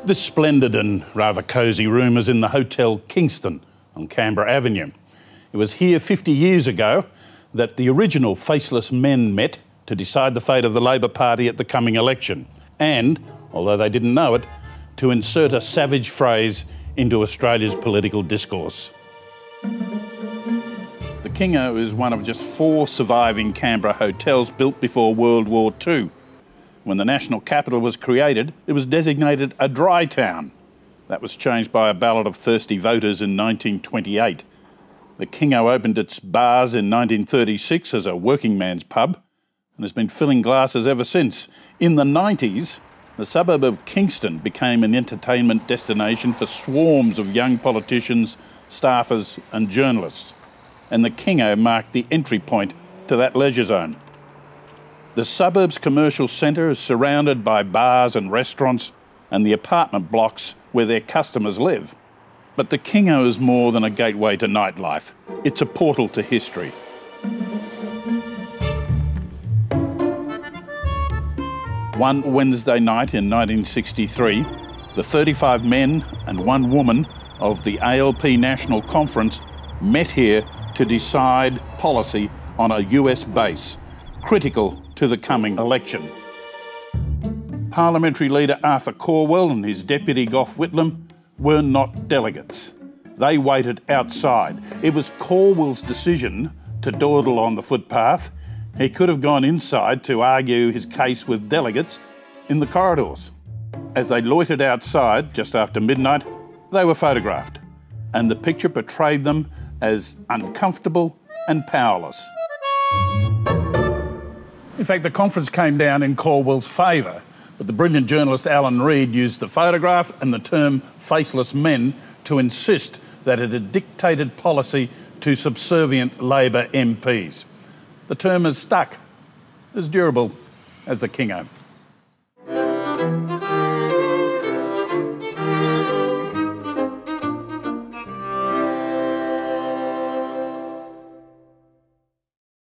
This splendid and rather cosy room is in the Hotel Kingston on Canberra Avenue. It was here 50 years ago that the original Faceless Men met to decide the fate of the Labor Party at the coming election and, although they didn't know it, to insert a savage phrase into Australia's political discourse. The Kingo is one of just 4 surviving Canberra hotels built before World War II. When the national capital was created, it was designated a dry town. That was changed by a ballot of thirsty voters in 1928. The Kingo opened its bars in 1936 as a working man's pub and has been filling glasses ever since. In the 90s, the suburb of Kingston became an entertainment destination for swarms of young politicians, staffers and journalists. And the Kingo marked the entry point to that leisure zone. The suburb's commercial centre is surrounded by bars and restaurants and the apartment blocks where their customers live. But the Kingo is more than a gateway to nightlife. It's a portal to history. One Wednesday night in 1963, the 35 men and 1 woman of the ALP National Conference met here to decide policy on a US base, critical to the coming election. Parliamentary leader Arthur Calwell and his deputy Gough Whitlam were not delegates. They waited outside. It was Calwell's decision to dawdle on the footpath. He could have gone inside to argue his case with delegates in the corridors. As they loitered outside just after midnight, they were photographed, and the picture portrayed them as uncomfortable and powerless. In fact, the conference came down in Calwell's favour, but the brilliant journalist Alan Reid used the photograph and the term faceless men to insist that it had dictated policy to subservient Labor MPs. The term has stuck, as durable as the Kingo.